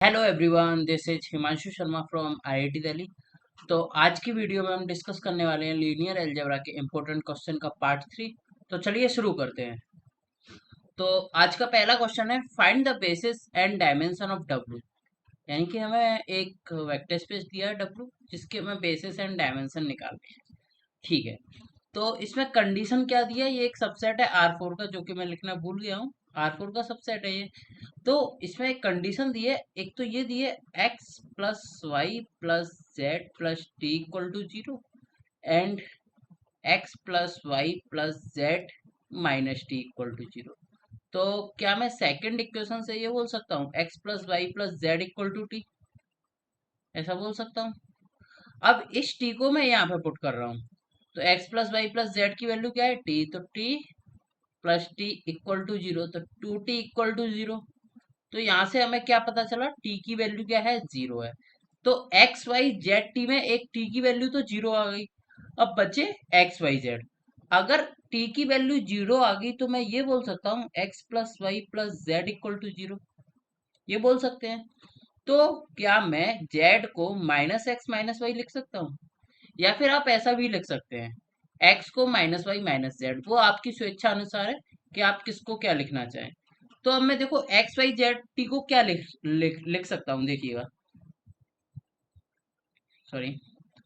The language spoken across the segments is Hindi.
Hello everyone, this is Himanshu Sharma from IIT Delhi. तो आज की वीडियो में हम डिस्कस करने वाले हैं लीनियर अलजेब्रा के इम्पोर्टेंट क्वेश्चन का पार्ट 3। तो चलिए शुरू करते हैं। तो आज का पहला क्वेश्चन है, find the basis and dimension of W. यानी कि हमें एक वेक्टर स्पेस दिया है डब्ल्यू, जिसके हमें बेसिस एंड डायमेंशन निकालने हैं। ठीक है। तो इसमें कंडीशन क्या दिया है, ये एक सबसेट है R4 का, जो कि मैं लिखना भूल गया हूँ। R4 का सबसेट है ये। तो इसमें एक कंडीशन दी है, एक तो ये दी है x plus y plus z plus t equal to zero, and x plus y plus z minus t equal to zero. तो क्या मैं सेकंड इक्वेशन से ये बोल सकता हूँ x plus y plus Z equal to t? ऐसा बोल सकता हूँ। अब इस टी को मैं यहाँ पे पुट कर रहा हूँ। तो x plus y plus z की वैल्यू क्या है, टी। तो t plus t equal to zero, तो two t equal to zero. तो यहाँ से हमें क्या पता चला, टी की वैल्यू क्या है, जीरो है। तो एक्स वाई जेड टी में एक टी की वैल्यू तो जीरो आ गई। अब बचे एक्स वाई जेड। अगर टी की वैल्यू जीरो आ गई तो मैं ये बोल सकता हूँ x plus y plus Z equal to zero. ये बोल सकते हैं। तो क्या मैं जेड को माइनस एक्स माइनस वाई लिख सकता हूँ? या फिर आप ऐसा भी लिख सकते हैं, एक्स को माइनस वाई माइनस जेड। वो आपकी स्वेच्छा अनुसार है कि आप किसको क्या लिखना चाहें। तो अब मैं देखो एक्स वाई जेड टी को क्या लिख सकता हूँ, देखिएगा। सॉरी।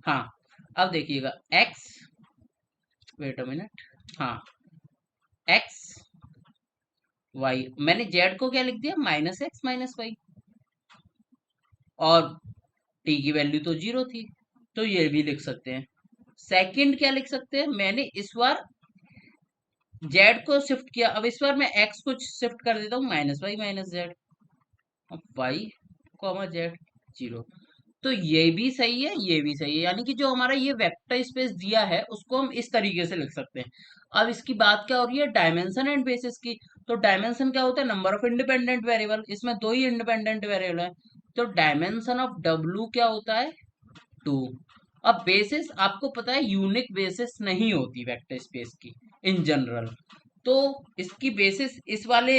हाँ। अब देखिएगा एक्स, वेट अ मिनट। हाँ, एक्स वाई, मैंने जेड को क्या लिख दिया, माइनस एक्स माइनस वाई। और टी की वैल्यू तो जीरो थी, तो ये भी लिख सकते हैं। सेकंड क्या लिख सकते हैं, मैंने इस बार जेड को शिफ्ट किया, अब इस बार मैं एक्स को शिफ्ट कर देता हूँ माइनस वाई माइनस जेड। अब वाई कॉमा जेड जीरो। तो ये भी सही है, ये भी सही है। यानी कि जो हमारा ये वेक्टर स्पेस दिया है उसको हम इस तरीके से लिख सकते हैं। अब इसकी बात क्या हो रही है, डायमेंशन एंड बेसिस की। तो डायमेंशन क्या होता है, नंबर ऑफ इंडिपेंडेंट वेरिएबल। इसमें दो ही इंडिपेंडेंट वेरिएबल है। तो डायमेंशन ऑफ डब्ल्यू क्या होता है, टू। अब बेसिस आपको पता है यूनिक बेसिस नहीं होती वेक्टर स्पेस की इन जनरल। तो इसकी बेसिस इस वाले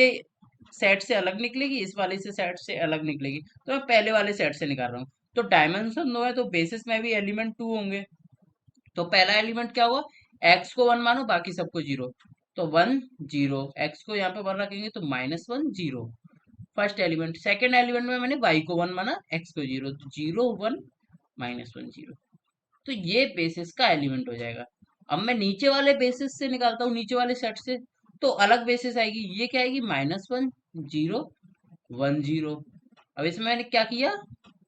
सेट से अलग निकलेगी, इस वाले से सेट से अलग निकलेगी। तो मैं पहले वाले सेट से निकाल रहा हूँ। तो डायमेंशन दो है तो बेसिस में भी एलिमेंट टू होंगे। तो पहला एलिमेंट क्या हुआ, एक्स को वन मानो बाकी सबको जीरो। तो वन जीरो, एक्स को यहाँ पे वन रखेंगे तो minus one zero, first element. Second element में मैंने वाई को वन माना, एक्स को जीरो, तो zero one minus one zero. तो ये बेसिस का एलिमेंट हो जाएगा। अब मैं नीचे वाले बेसिस से निकालता हूँ, नीचे वाले सेट से। तो अलग बेसिस आएगी, ये क्या आएगी, minus one zero one zero. अब इसमें मैंने क्या किया,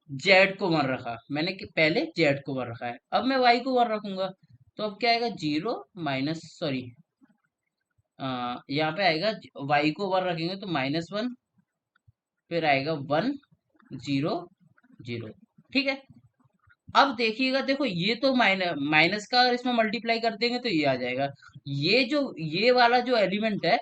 जेड को वन रखा मैंने, कि पहले जेड को वन रखा है, अब मैं वाई को वन रखूंगा। तो अब क्या आएगा, जीरो माइनस सॉरी, यहाँ पे आएगा वाई को वन रखेंगे तो माइनस वन, फिर आएगा वन जीरो जीरो। ठीक है। अब देखिएगा, देखो ये तो माइनस का अगर इसमें मल्टीप्लाई कर देंगे तो ये आ जाएगा। ये वाला जो एलिमेंट है,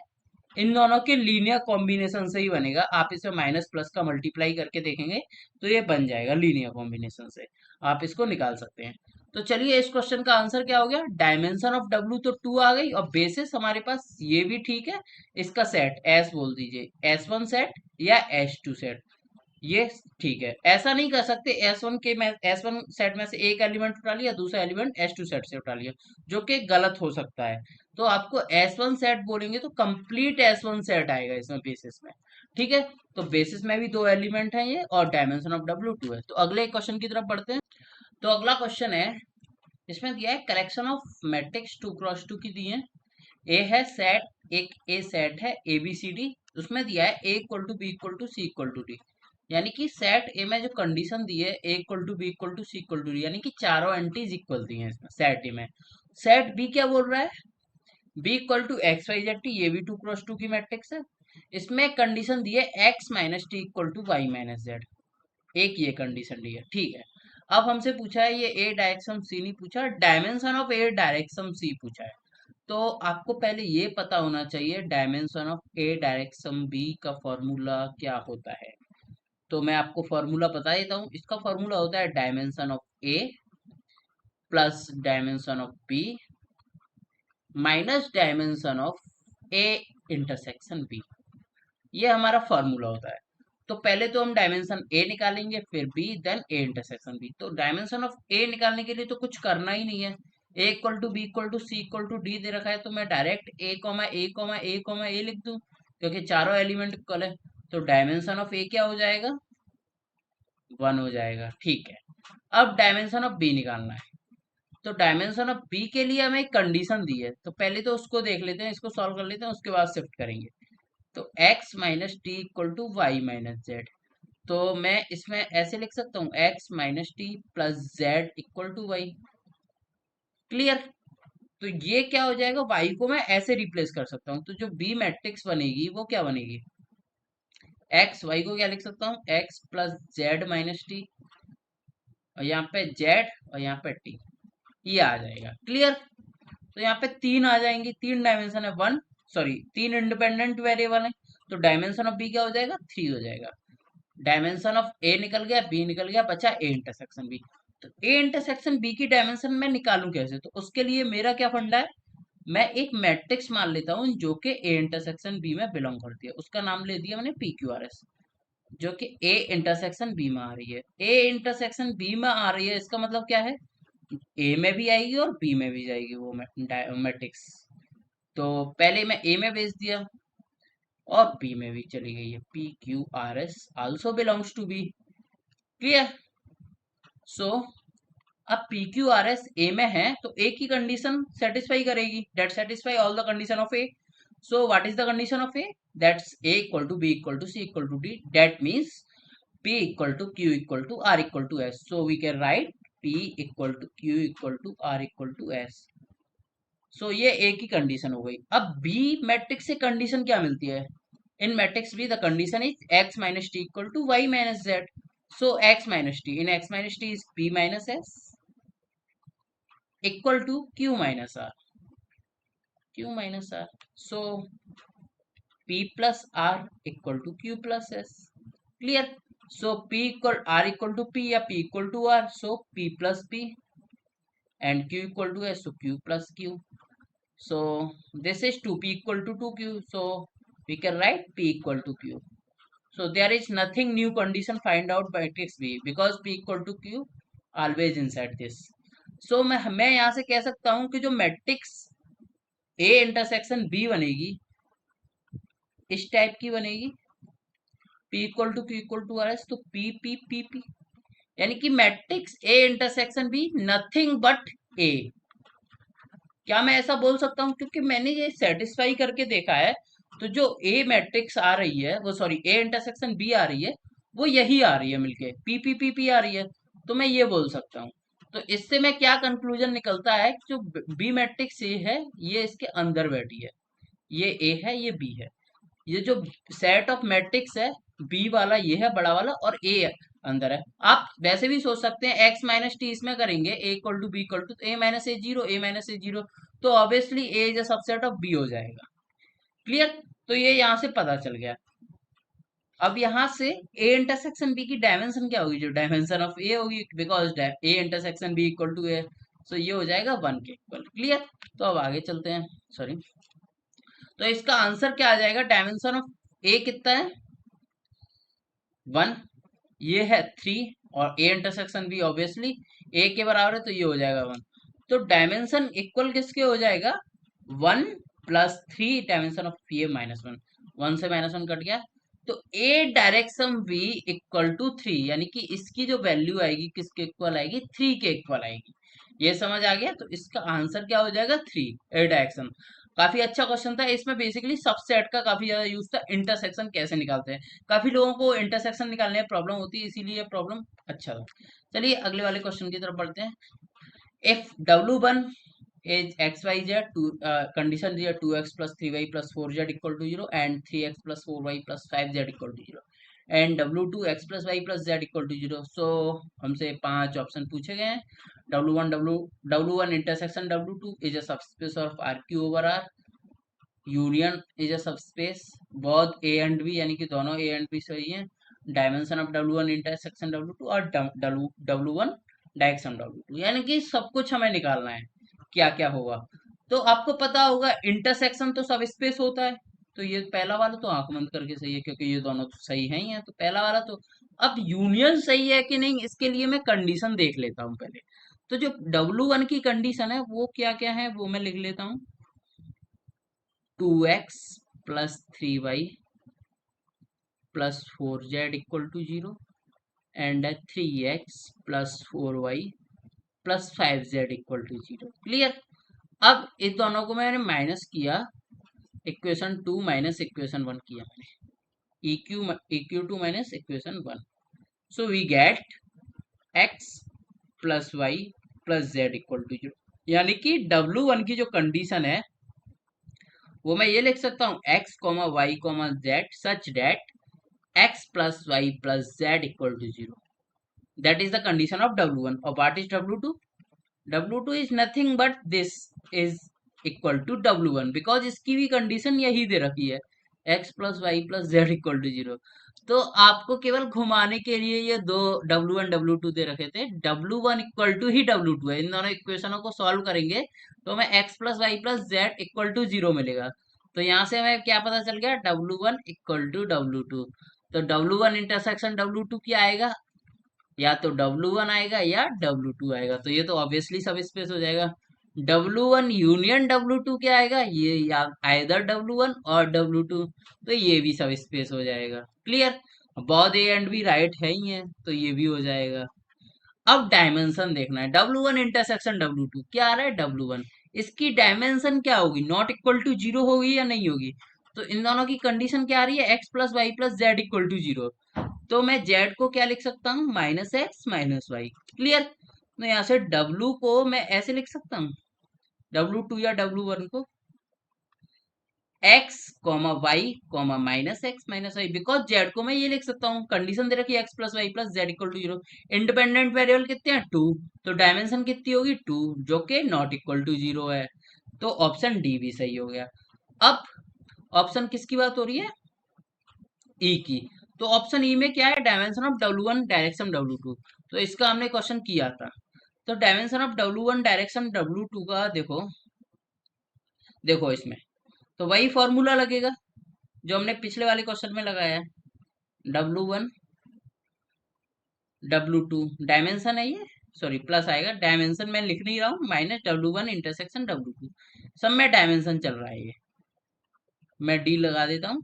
इन दोनों के लीनियर कॉम्बिनेशन से ही बनेगा। आप इसमें माइनस प्लस का मल्टीप्लाई करके देखेंगे तो ये बन जाएगा लीनियर कॉम्बिनेशन से। आप इसको निकाल सकते हैं। तो चलिए, इस क्वेश्चन का आंसर क्या हो गया, डायमेंशन ऑफ डब्ल्यू तो टू आ गई, और बेसिस हमारे पास ये भी ठीक है। इसका सेट एस बोल दीजिए, एस वन सेट या एस टू सेट। ये ठीक है। ऐसा नहीं कर सकते एस वन के में, एस वन सेट में से एक एलिमेंट उठा लिया, दूसरा एलिमेंट एस टू सेट से उठा लिया, जो कि गलत हो सकता है। तो आपको एस वन सेट बोलेंगे तो कंप्लीट एस वन सेट आएगा इसमें बेसिस में। ठीक है। तो बेसिस में भी दो एलिमेंट हैं ये, और डायमेंशन ऑफ डब्ल्यू टू है। तो अगले क्वेश्चन की तरफ बढ़ते हैं। तो अगला क्वेश्चन है, इसमें दिया है collection of matrix two cross two की दी है। ए है सेट, एक ए सेट है ए बी सी डी। उसमें दिया है A equal to B equal to C equal to D. यानी कि सेट ए में जो कंडीशन दी है, A equal to B equal to C equal to D, यानी कि चारों एंटीज इक्वल दी हैं इसमें सेट ए में। सेट बी क्या बोल रहा है, B equal to x y z t, ये भी टू क्रॉस टू की मैट्रिक्स है। इसमें कंडीशन दी है x minus t equal to y minus z. एक ये कंडीशन दी है, ठीक है। अब हमसे पूछा है, ये ए डायरेक्शन सी नहीं पूछा, dimension of A direction C पूछा है। तो आपको पहले ये पता होना चाहिए dimension of A direction B का फॉर्मूला क्या होता है। तो मैं आपको फॉर्मूला बता देता हूँ। इसका फॉर्मूला होता है dimension of A plus dimension of B minus dimension of A intersection B. ये हमारा फॉर्मूला होता है। तो पहले तो हम डायमेंशन ए निकालेंगे, फिर B, then A intersection B. तो डायमेंशन ऑफ ए निकालने के लिए तो कुछ करना ही नहीं है। A equal to B equal to C equal to D दे रखा है, तो मैं direct A comma A comma A comma A लिख दूं, क्योंकि चारों एलिमेंट इक्वल है। तो डायमेंशन ऑफ ए क्या हो जाएगा? 1 हो जाएगा। ठीक है, अब डायमेंशन ऑफ बी निकालना है। तो डायमेंशन ऑफ बी के लिए हमें एक कंडीशन दी है, तो पहले तो उसको देख लेते हैं, इसको सॉल्व कर लेते हैं, उसके बाद शिफ्ट करेंगे। तो x minus t equal to y minus z. तो मैं इसमें ऐसे लिख सकता हूँ x minus t plus Z equal to y. Clear? तो ये क्या हो जाएगा, y को मैं ऐसे रिप्लेस कर सकता हूँ। तो जो b मैट्रिक्स बनेगी वो क्या बनेगी, x, y को क्या लिख सकता हूँ, x plus z minus T, और यहाँ पे z और यहाँ पे t, ये आ जाएगा। क्लियर? तो यहाँ पे तीन आ जाएंगी, तीन डायमेंशन है, वन सॉरी तीन इंडिपेंडेंट वेरिएबल है। तो डायमेंशन ऑफ बी क्या हो जाएगा, 3 हो जाएगा। डायमेंशन ऑफ ए निकल गया, बी निकल गया, बचा ए इंटरसेक्शन बी। तो ए इंटरसेक्शन बी की डायमेंशन मैं निकालूं कैसे? तो उसके लिए मेरा क्या फंडा है, मैं एक मैट्रिक्स मान लेता हूँ जो कि ए इंटरसेक्शन बी में बिलोंग करती है। उसका नाम ले दिया मैंने पी क्यू आर एस, जो कि ए इंटरसेक्शन बी में आ रही है। ए इंटरसेक्शन बी में आ रही है, इसका मतलब क्या है, ए में भी आएगी और बी में भी जाएगी वो मैट्रिक्स। तो पहले मैं ए में भेज दिया और बी में भी चली गई है। P Q R S also belongs to B. Clear? So अब P Q R S A में है, तो ए की कंडीशन सेटिस्फाई करेगी, that satisfy all the condition of A. So what is the condition of A, that's A equal to B equal to C equal to D, that means p equal to q equal to r equal to s। So we can write p equal to q equal to r equal to s। So ये ए की कंडीशन हो गई। अब बी मैट्रिक्स से कंडीशन क्या मिलती है, in matrix B the condition is x minus t equal to y minus z. So x minus t, in x minus t is p minus s equal to q minus r, q minus r. So p plus r equal to q plus s. Clear? So p equal r equal to p या p equal to r, so p plus p, and q equal to s, so q plus q. So this is 2p equal to 2q, so we can write p equal to q. So there is nothing new condition find out by matrix B because P equal to Q always inside this. So मैं यहाँ से कह सकता हूँ कि जो मैट्रिक्स A इंटरसेक्शन B बनेगी इस टाइप की बनेगी, P equal to Q equal to R S. तो P P P P यानी कि matrix A intersection B nothing but A। क्या मैं ऐसा बोल सकता हूँ? क्योंकि मैंने ये सेटिस्फाई करके देखा है। तो जो ए मैट्रिक्स आ रही है वो सॉरी ए इंटरसेक्शन बी आ रही है, वो यही आ रही है मिलके, पी पी पी पी आ रही है। तो मैं ये बोल सकता हूँ। तो इससे मैं क्या कंक्लूजन निकलता है कि जो बी मैट्रिक्स ए है ये इसके अंदर बैठी है, ये ए है ये बी है। ये जो सेट ऑफ मैट्रिक्स है बी वाला ये है बड़ा वाला, और ए अंदर है। आप वैसे भी सोच सकते हैं एक्स माइनस टी इसमें करेंगे, A equal to B equal to A minus A zero, A minus A zero, तो obviously A is a subset of B हो जाएगा। क्लियर? तो ये यहाँ से पता चल गया। अब यहाँ से ए इंटरसेक्शन बी की डायमेंशन क्या होगी, जो डायमेंशन ऑफ ए होगी, because A intersection B equal to A, so ये हो जाएगा 1 के इक्वल। क्लियर? तो अब आगे चलते हैं, सॉरी। तो इसका आंसर क्या आ जाएगा, डायमेंशन ऑफ ए कितना है, 1, ये है 3, और ए इंटरसेक्शन बी ऑब्वियसली ए के बराबर है, तो ये हो जाएगा 1। तो डायमेंशन इक्वल किसके हो जाएगा, 1 plus 3 dimension of A minus 1, 1 से माइनस 1 कट गया। तो ए डायरेक्शन बी इक्वल टू 3, यानी कि इसकी जो वैल्यू आएगी किसके इक्वल आएगी, 3 के इक्वल आएगी। ये समझ आ गया? तो इसका आंसर क्या हो जाएगा, 3, ए डायरेक्शन। काफी अच्छा क्वेश्चन था। इसमें बेसिकली सबसेट का काफी ज्यादा यूज था, इंटरसेक्शन कैसे निकालते हैं। काफी लोगों को इंटरसेक्शन निकालने में प्रॉब्लम होती है, इसीलिए प्रॉब्लम अच्छा था। चलिए अगले वाले क्वेश्चन की तरफ बढ़ते हैं। If W1 is xyz, condition दिया 2x plus 3y plus 4z equal to 0 and 3x plus 4y plus 5z equal to 0 and W2 x plus y plus z equal to 0। so हमसे 5 ऑप्शन पूछे गए हैं। W1 intersection W2 is a subspace of RQ over R, union is a subspace, both A and B यानी कि दोनों ए एंड बी सही है, dimension of W1 intersection W2 और W1 डायरेक्शन W2, यानी कि सब कुछ हमें निकालना है क्या क्या होगा। तो आपको पता होगा इंटरसेक्शन तो सब स्पेस होता है, तो ये पहला वाला तो आंख बंद करके सही है, क्योंकि ये दोनों तो सही है ही है, तो पहला वाला तो। अब यूनियन सही है कि नहीं, इसके लिए मैं कंडीशन देख लेता हूँ पहले। तो जो W1 की कंडीशन है वो क्या क्या है वो मैं लिख लेता हूँ। 2x plus 3y plus 4z equal to 0 and 3x plus 4y plus 5z equal to 0। Clear. अब इस दोनों को मैंने माइनस किया, इक्वेशन 2 माइनस इक्वेशन 1 किया मैंने, EQ2 minus equation 1। So we get x plus y plus Z equal to 0। यानी कि W1 की जो कंडीशन है वो मैं ये लिख सकता हूँ, x comma y comma z such that x plus y plus Z equal to 0। That is the condition of W1। और what is W2? W2 is nothing but this is equal to W1, because इसकी भी कंडीशन यही दे रखी है, x plus y plus Z equal to 0। तो आपको केवल घुमाने के लिए ये दो W1 W2 दे रखे थे। W1 equal to he W2 है। इन दोनों इक्वेशनों को सॉल्व करेंगे तो हमें x plus y plus Z equal to 0 मिलेगा। तो यहाँ से हमें क्या पता चल गया, W1 इक्वल टू W2। तो W1 इंटरसेक्शन W2 क्या आएगा, या तो W1 आएगा या W2 आएगा। तो ये तो ऑब्वियसली सब स्पेस हो जाएगा। W1 यूनियन W2 क्या आएगा, ये या आइदर W1 और W2, तो ये भी सब स्पेस हो जाएगा। Clear. Both A and B right है ही है, तो ये भी हो जाएगा। अब डायमेंशन देखना है, W1 इंटरसेक्शन W2 क्या आ रहा है, W1। इसकी डायमेंशन क्या होगी, नॉट इक्वल टू 0 होगी या नहीं होगी। तो इन दोनों की कंडीशन क्या आ रही है, x plus y plus Z equal to 0। तो मैं z को क्या लिख सकता हूँ, minus x minus y. Clear. तो यहाँ से W को मैं ऐसे लिख सकता हूँ, W2 या W1 को x comma y comma minus x minus y, because z को मैं ये लिख सकता हूँ, कंडीशन दे रखी है x plus y plus Z equal to 0। Independent variable कितने हैं, 2। तो डायमेंशन कितनी होगी, 2, जो कि नॉट इक्वल टू 0 है। तो ऑप्शन डी भी सही हो गया। अब ऑप्शन किसकी बात हो रही है, ई की। तो ऑप्शन ई में क्या है, dimension of W1 direction W2। तो इसका हमने क्वेश्चन किया था। तो dimension of W1 direction W2 का देखो, देखो इसमें तो वही फॉर्मूला लगेगा जो हमने पिछले वाले क्वेश्चन में लगाया है। W1 W2 डायमेंशन है ये, सॉरी प्लस आएगा, डायमेंशन मैं लिख नहीं रहा हूँ, माइनस W1 इंटरसेक्शन W2, सब में डायमेंशन चल रहा है ये। मैं डी लगा देता हूँ।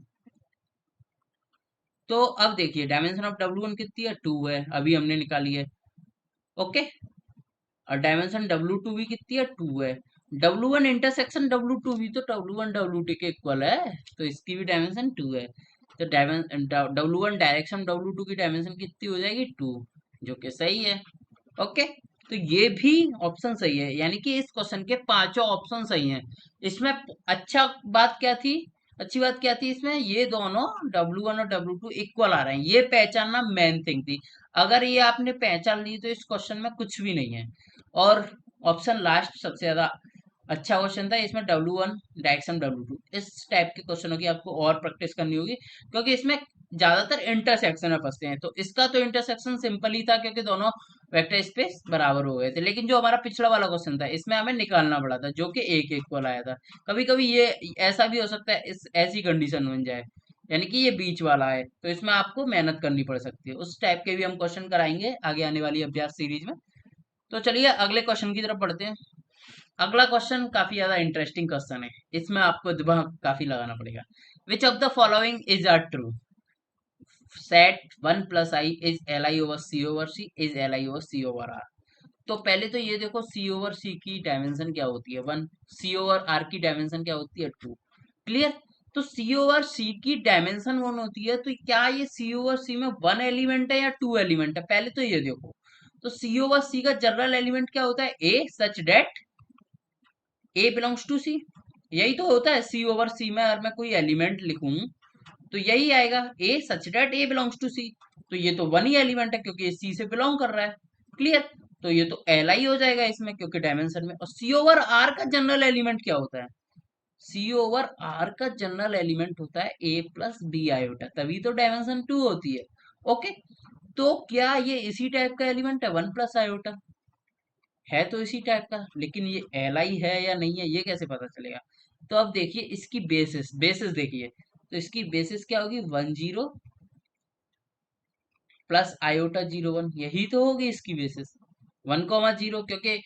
तो अब देखिए डायमेंशन ऑफ W1 कितनी है, 2 है, अभी हमने निकाली है। ओके। और डायमेंशन W2 भी कितनी है, 2 है। W1 इंटरसेक्शन W2 भी तो W1 W2 के इक्वल है, तो इसकी भी डायमेंशन 2 है। तो W1 डायरेक्शन W2 की डायमेंशन कितनी हो जाएगी, 2, जो कि सही है। ओके। तो ये भी ऑप्शन सही है, यानी कि इस क्वेश्चन के पांचों ऑप्शन सही हैं। इसमें अच्छा बात क्या थी, अच्छी बात क्या थी इसमें, ये दोनों W1 और W2 इक्वल आ रहे हैं, ये पहचानना मेन थिंग थी। अगर ये आपने पहचान ली तो इस क्वेश्चन में कुछ भी नहीं है। और ऑप्शन लास्ट सबसे ज्यादा अच्छा क्वेश्चन था, इसमें W1 डायरेक्शन W2। इस टाइप के क्वेश्चनों की आपको और प्रैक्टिस करनी होगी, क्योंकि इसमें ज्यादातर इंटरसेक्शन में फंसते हैं। तो इसका तो इंटरसेक्शन सिंपल ही था, क्योंकि दोनों वेक्टर स्पेस बराबर हो गए थे। लेकिन जो हमारा पिछला वाला क्वेश्चन था, इसमें हमें निकालना पड़ा था, जो कि एक इक्वल आया था। कभी कभी ये ऐसा भी हो सकता है, इस ऐसी कंडीशन बन जाए, यानी कि ये बीच वाला है, तो इसमें आपको मेहनत करनी पड़ सकती है। उस टाइप के भी हम क्वेश्चन कराएंगे आगे आने वाली अभ्यास सीरीज में। तो चलिए अगले क्वेश्चन की तरफ बढ़ते हैं। अगला क्वेश्चन काफी ज्यादा इंटरेस्टिंग क्वेश्चन है, इसमें आपको दिमाग काफी लगाना पड़ेगा। Which of the following is are true, set 1 plus i is L I over C over C is L I over C over R. तो पहले तो ये देखो, सी ओवर सी की डायमेंशन क्या होती है, 1। सी ओवर आर की डायमेंशन क्या होती है, 2। क्लियर। तो सी ओवर सी की डायमेंशन 1 होती है, तो क्या ये सी ओवर सी में 1 एलिमेंट है या 2 एलिमेंट है, पहले तो ये देखो। तो सी ओवर सी का जनरल एलिमेंट क्या होता है, ए सच डेट ए बिलोंग्स टू सी। यही तो होता है, सी ओवर सी में अगर मैं कोई एलिमेंट लिखूं तो यही आएगा, ए सच डेट ए बिलोंग्स टू सी। तो ये तो 1 ही एलिमेंट है, क्योंकि ये सी से बिलोंग कर रहा है। क्लियर। तो ये तो एल आई हो जाएगा इसमें, क्योंकि डायमेंशन में। और सी ओवर आर का जनरल एलिमेंट क्या होता है, सी ओवर आर का जनरल एलिमेंट होता है ए प्लस बी आयोटा, तभी तो डायमेंशन 2 होती है। ओके। तो क्या ये इसी टाइप का एलिमेंट है, 1 प्लस आयोटा है, तो इसी टाइप का, लेकिन ये एल आई है या नहीं है ये कैसे पता चलेगा। तो अब देखिए इसकी बेसिस बेसिस देखिए, तो इसकी बेसिस क्या होगी, 10 प्लस आयोटा 01, यही तो होगी इसकी बेसिस 1,0, क्योंकि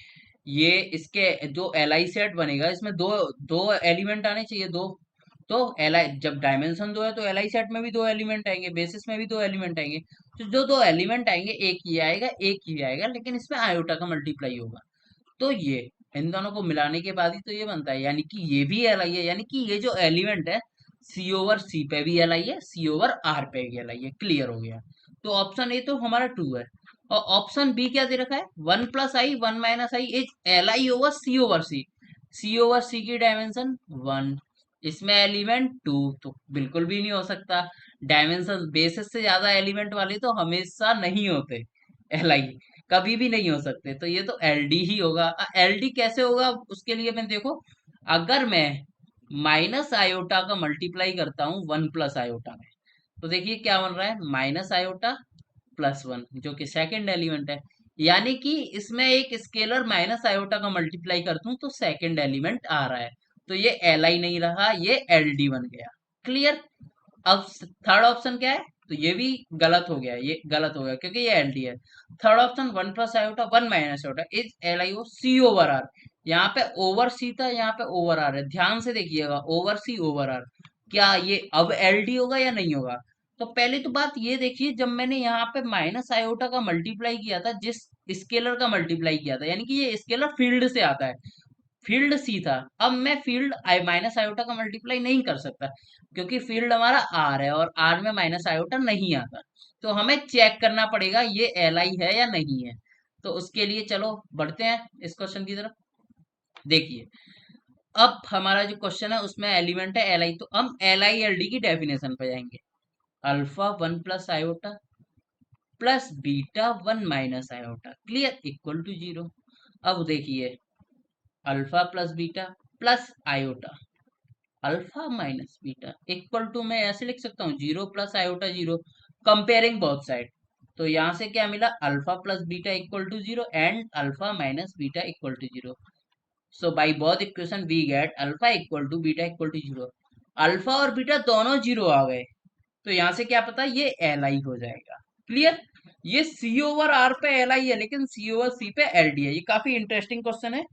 ये इसके जो एल आई सेट बनेगा इसमें दो दो एलिमेंट आने चाहिए, दो। तो एल आई जब डायमेंशन दो है तो एल आई सेट में भी दो एलिमेंट आएंगे, बेसिस में भी दो एलिमेंट आएंगे। तो जो दो एलिमेंट आएंगे, एक ये आएगा एक ये आएगा, लेकिन इसमें आयोटा का मल्टीप्लाई होगा। तो ये इन दोनों को मिलाने के बाद ही तो ये बनता है, यानी कि ये भी एल आई है, यानी कि ये जो एलिमेंट है सी ओवर सी पे भी एल आई है, सी ओवर आर पे भी एल आई है। क्लियर हो गया। तो ऑप्शन ए तो हमारा ट्रू है। और ऑप्शन बी क्या दे रखा है, 1 + i 1 - i is L I over C. C over C की डायमेंशन 1, इसमें एलिमेंट 2, तो बिल्कुल भी नहीं हो सकता। डायमेंशन बेसिस से ज्यादा एलिमेंट वाले तो हमेशा नहीं होते एल आई, कभी भी नहीं हो सकते। तो ये तो एल डी ही होगा। एल डी कैसे होगा, उसके लिए मैं देखो, अगर मैं माइनस आयोटा का मल्टीप्लाई करता हूँ 1 + आयोटा में, तो देखिए क्या बन रहा है, माइनस आयोटा +1, जो कि सेकंड एलिमेंट है। यानी कि इसमें एक स्केलर माइनस आयोटा का मल्टीप्लाई करता हूँ तो सेकंड एलिमेंट आ रहा है। तो ये एल आई नहीं रहा, ये एल डी बन गया। क्लियर। अब थर्ड ऑप्शन क्या है, तो ये भी गलत हो गया, ये गलत हो गया क्योंकि ये एल डी है। Third option 1 + iota 1 - iota is L I O C over R. यहाँ पे ओवर सी था, यहाँ पे ओवर आर है, ध्यान से देखिएगा, ओवर सी ओवर आर। क्या ये अब एल डी होगा या नहीं होगा। तो पहली तो बात ये देखिए, जब मैंने यहाँ पे माइनस आयोटा का मल्टीप्लाई किया था, जिस स्केलर का मल्टीप्लाई किया था, यानी कि ये स्केलर फील्ड से आता है, फील्ड सी था। अब मैं फील्ड आई माइनस आयोटा का मल्टीप्लाई नहीं कर सकता, क्योंकि फील्ड हमारा आर है और आर में माइनस आयोटा नहीं आता। तो हमें चेक करना पड़ेगा ये एल आई है या नहीं है। तो उसके लिए चलो बढ़ते हैं इस क्वेश्चन की तरफ। देखिए, अब हमारा जो क्वेश्चन है उसमें एलिमेंट है एल आई, तो हम एल आई एल डी की डेफिनेशन पे जाएंगे। Alpha 1 + iota plus beta 1 - iota, clear, equal to 0। अब देखिए, alpha plus beta plus iota, alpha minus beta equal to, मैं ऐसे लिख सकता हूँ 0 + आयोटा 0, कंपेयरिंग बोथ साइड। तो यहाँ से क्या मिला, alpha plus beta equal to 0 and alpha minus beta equal to 0। So by both equation we get alpha equal to beta equal to 0। Alpha और बीटा दोनों 0 आ गए, तो यहाँ से क्या पता, ये एल आई हो जाएगा। क्लियर। ये सी ओवर आर पे एल आई है, लेकिन सी ओवर सी पे एल डी है। ये काफी इंटरेस्टिंग क्वेश्चन है।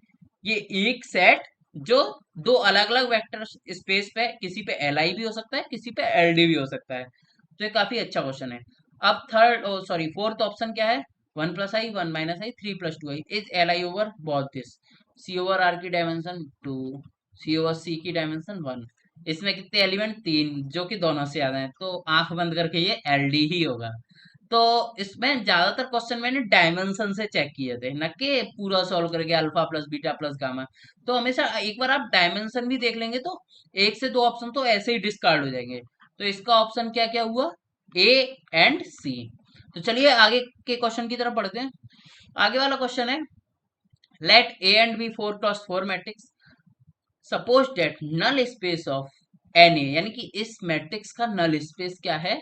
ये एक सेट जो दो अलग अलग वेक्टर स्पेस पे, किसी पे एल आई भी हो सकता है, किसी पे एल डी भी हो सकता है। तो ये काफी अच्छा क्वेश्चन है। अब थर्ड, सॉरी, फोर्थ ऑप्शन क्या है, 1 + i 1 - i 3 + 2i is L I over both this. C over R की डायमेंशन 2, सी ओवर सी की डायमेंशन 1। इसमें कितने एलिमेंट, 3, जो कि दोनों से ज्यादा है, तो आंख बंद करके ये एल डी ही होगा। तो इसमें ज्यादातर क्वेश्चन मैंने डायमेंशन से चेक किए थे, न कि पूरा सॉल्व करके alpha plus beta plus gamma. तो हमेशा एक बार आप डायमेंशन भी देख लेंगे तो एक से दो ऑप्शन तो ऐसे ही डिस्कार्ड हो जाएंगे। तो इसका ऑप्शन क्या क्या हुआ, ए एंड सी। तो चलिए आगे के क्वेश्चन की तरफ बढ़ते हैं। आगे वाला क्वेश्चन है, let A and B 4 × 4 matrix, suppose that null space of N A, यानी कि इस मैट्रिक्स का नल स्पेस क्या है,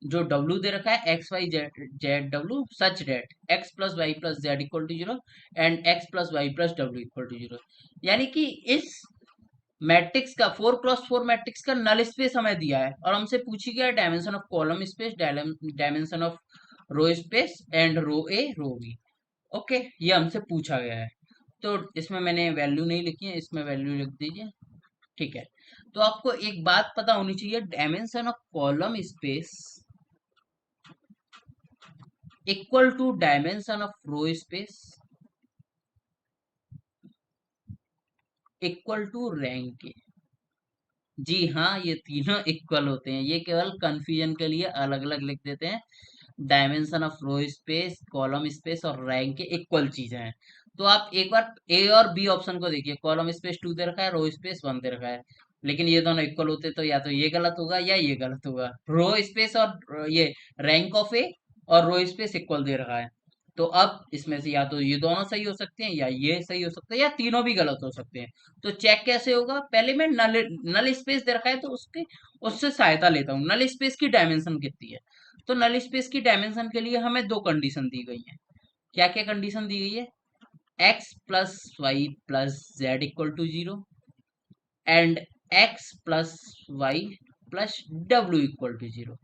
जो W दे रखा है एक्स वाई जेड जेड डब्ल्यू, such that x plus y plus Z equal to 0 and x plus y plus डब्ल्यू इक्वल टू 0। यानी कि इस मैट्रिक्स का 4 × 4 मैट्रिक्स का नल स्पेस हमें दिया है, और हमसे पूछी गया dimension of column space, dimension of row space and row A row B. Okay, ये हमसे पूछा गया है। तो इसमें मैंने वैल्यू नहीं लिखी है, इसमें वैल्यू लिख दीजिए। ठीक है। तो आपको एक बात पता होनी चाहिए, dimension of column space equal to dimension of row space equal to rank के। जी हाँ, ये तीनों इक्वल होते हैं, ये केवल कंफ्यूजन के लिए अलग अलग लिख देते हैं। Dimension of row space, column space और रैंक के इक्वल चीजें हैं। तो आप एक बार ए और बी ऑप्शन को देखिए, कॉलम स्पेस 2 दे रखा है, रो स्पेस 1 दे रखा है, लेकिन ये दोनों इक्वल होते तो या तो ये गलत होगा या ये गलत होगा। रो स्पेस और ये रैंक ऑफ ए और रो स्पेस इक्वल दे रखा है। तो अब इसमें से या तो ये दोनों सही हो सकते हैं, या ये सही हो सकते हैं, या तीनों भी गलत हो सकते हैं। तो चेक कैसे होगा, पहले मैं नल नल स्पेस दे रखा है तो उसके उससे सहायता लेता हूँ, नल स्पेस की डायमेंशन कितनी है। तो नल स्पेस की डायमेंशन के लिए हमें दो कंडीशन दी गई है। क्या क्या कंडीशन दी गई है, x plus y plus Z equal to 0 and x plus y plus डब्ल्यू इक्वल टू जीरो।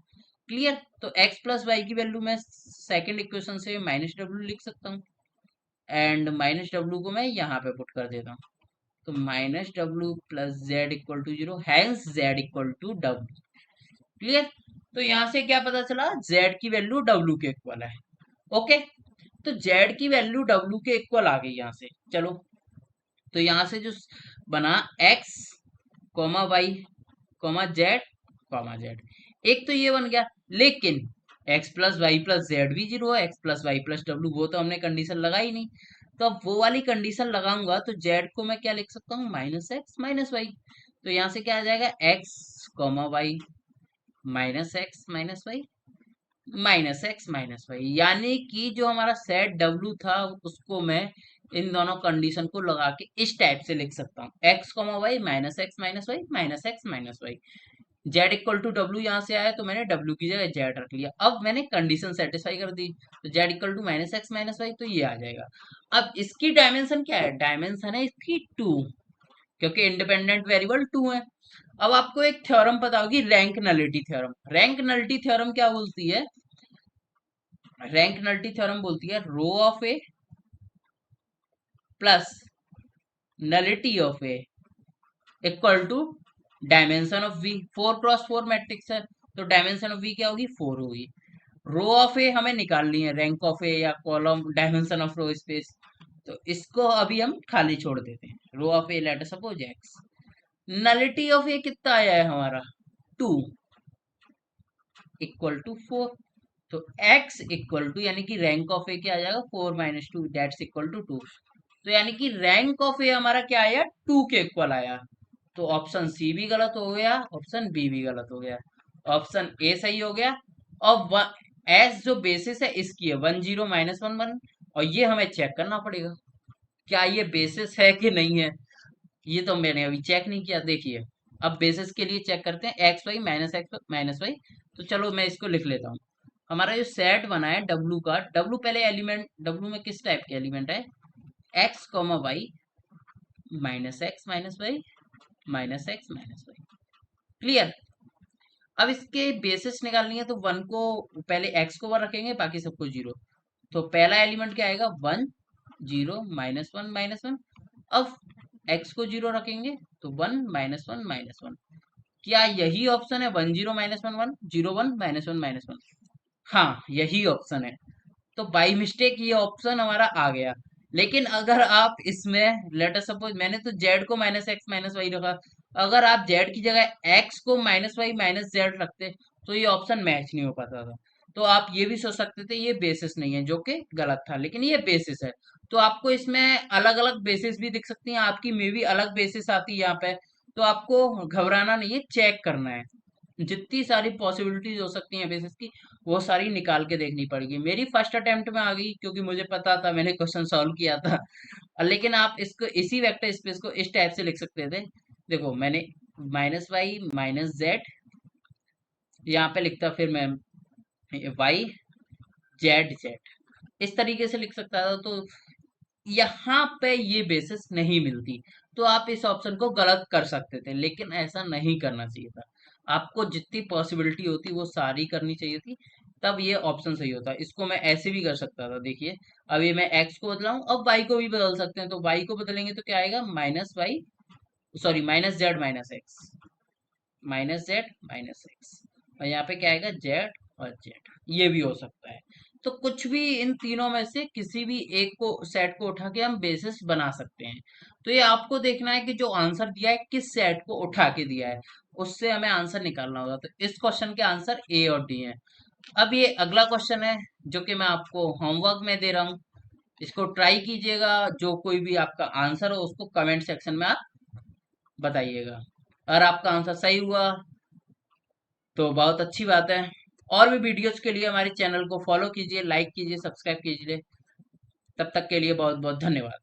क्लियर? तो x प्लस वाई की वैल्यू मैं सेकंड इक्वेशन से माइनस डब्ल्यू लिख सकता हूँ, एंड माइनस डब्ल्यू को मैं यहाँ पे पुट कर देता हूँ। तो minus W plus Z equal to zero, hence Z equal to W. Clear? तो यहाँ से क्या पता चला, z की वैल्यू w के इक्वल है। ओके, तो z की वैल्यू w के इक्वल आ गई यहाँ से। चलो, तो यहाँ से जो बना x comma y comma z comma z, एक तो ये बन गया। लेकिन x plus y plus z भी जीरो है, x प्लस वाई प्लस डब्ल्यू, वो तो हमने कंडीशन लगाई नहीं। तो अब वो वाली कंडीशन लगाऊंगा तो z को मैं क्या लिख सकता हूँ, माइनस एक्स माइनस वाई। तो यहाँ से क्या आ जाएगा, x comma y minus x minus y minus x minus y, यानी कि जो हमारा सेट डब्ल्यू था उसको मैं इन दोनों कंडीशन को लगा के इस टाइप से लिख सकता हूँ, x comma y minus x minus y minus x minus y. Z equal to डब्ल्यू यहाँ से आया तो मैंने डब्ल्यू की जगह जेड रख लिया। अब मैंने कंडीशन सेटिस्फाई कर दी, तो z equal to minus x minus y, तो ये आ जाएगा। अब इसकी डायमेंशन क्या है, डायमेंशन है इसकी टू, क्योंकि इंडिपेंडेंट वेरिएबल टू है। अब आपको एक थ्योरम पता होगी, rank nullity theorem. Rank nullity theorem क्या बोलती है, रैंक नलिटी थ्योरम बोलती है row of A plus nullity of A equal to dimension of V. 4x4 matrix है, तो डायमेंशन ऑफ वी क्या होगी, 4 होगी। रो ऑफ ए हमें निकालनी है, रैंक ऑफ ए या column dimension of row space, तो इसको अभी हम खाली छोड़ देते हैं। Row of A let suppose X, nullity of A कितना आया है हमारा, 2 इक्वल टू 4। तो x इक्वल टू, यानी कि रैंक ऑफ ए क्या आ जाएगा, 4 minus two, that's equal to 2। तो यानी कि रैंक ऑफ ए हमारा क्या आया, 2 के इक्वल आया। तो ऑप्शन सी भी गलत हो गया, ऑप्शन बी भी गलत हो गया, ऑप्शन ए सही हो गया। और एस जो बेसिस है इसकी है 10 - 1 1, और ये हमें चेक करना पड़ेगा क्या ये बेसिस है कि नहीं है। ये तो मैंने अभी चेक नहीं किया, देखिए। अब बेसिस के लिए चेक करते हैं, एक्स माइनस वाई। तो चलो मैं इसको लिख लेता हूँ। हमारा जो सेट बना है डब्लू का, डब्लू पहले एलिमेंट, डब्लू में किस टाइप के एलिमेंट है, x comma y minus x minus y minus x minus y. Clear? अब इसके बेसिस निकालनी है, तो वन को पहले एक्स को वन रखेंगे, बाकी सबको जीरो। तो पहला एलिमेंट क्या आएगा, 1 0 -1 -1। अब एक्स को जीरो रखेंगे तो 1 - 1 -1। क्या यही ऑप्शन है, 10 - 1 1 0 1 -1 -1? हाँ, यही ऑप्शन है। तो बाई मिस्टेक ये ऑप्शन हमारा आ गया। लेकिन अगर आप इसमें लेटर सपोज, मैंने तो जेड को माइनस एक्स माइनस वाई रखा, अगर आप जेड की जगह एक्स को माइनस वाई माइनस जेड रखते तो ये ऑप्शन मैच नहीं हो पाता था। तो आप ये भी सोच सकते थे ये बेसिस नहीं है, जो कि गलत था, लेकिन ये बेसिस है। तो आपको इसमें अलग अलग बेसिस भी दिख सकती हैं, आपकी मे भी अलग बेसिस आती है यहाँ पे। तो आपको घबराना नहीं है, चेक करना है। जितनी सारी पॉसिबिलिटीज हो सकती हैं बेसिस की, वो सारी निकाल के देखनी पड़ेगी। मेरी फर्स्ट अटेम्प्ट में आ गई, क्योंकि मुझे पता था, मैंने क्वेश्चन सॉल्व किया था। लेकिन आप इसको इसी वेक्टर स्पेस को इस टाइप से लिख सकते थे। देखो मैंने माइनस वाई माइनस जेड यहाँ पे लिखता, फिर मैं वाई जेड जेड इस तरीके से लिख सकता था। तो यहाँ पे ये बेसिस नहीं मिलती, तो आप इस ऑप्शन को गलत कर सकते थे, लेकिन ऐसा नहीं करना चाहिए था। आपको जितनी पॉसिबिलिटी होती वो सारी करनी चाहिए थी, तब ये ऑप्शन सही होता। इसको मैं ऐसे भी कर सकता था, देखिए। अब ये मैं एक्स को बदला हूँ, अब वाई को भी बदल सकते हैं। तो वाई को बदलेंगे तो क्या आएगा, minus y, sorry minus z minus x, और यहाँ पे क्या आएगा, जेड और जेड। ये भी हो सकता है। तो कुछ भी इन तीनों में से किसी भी एक को, सेट को उठा के हम बेसिस बना सकते हैं। तो ये आपको देखना है कि जो आंसर दिया है किस सेट को उठा के दिया है, उससे हमें आंसर निकालना होगा। तो इस क्वेश्चन के आंसर ए और डी हैं। अब ये अगला क्वेश्चन है जो कि मैं आपको होमवर्क में दे रहा हूँ, इसको ट्राई कीजिएगा। जो कोई भी आपका आंसर हो उसको कमेंट सेक्शन में आप बताइएगा। अगर आपका आंसर सही हुआ तो बहुत अच्छी बात है। और भी वीडियोस के लिए हमारे चैनल को फॉलो कीजिए, लाइक कीजिए, सब्सक्राइब कीजिए। तब तक के लिए बहुत बहुत धन्यवाद।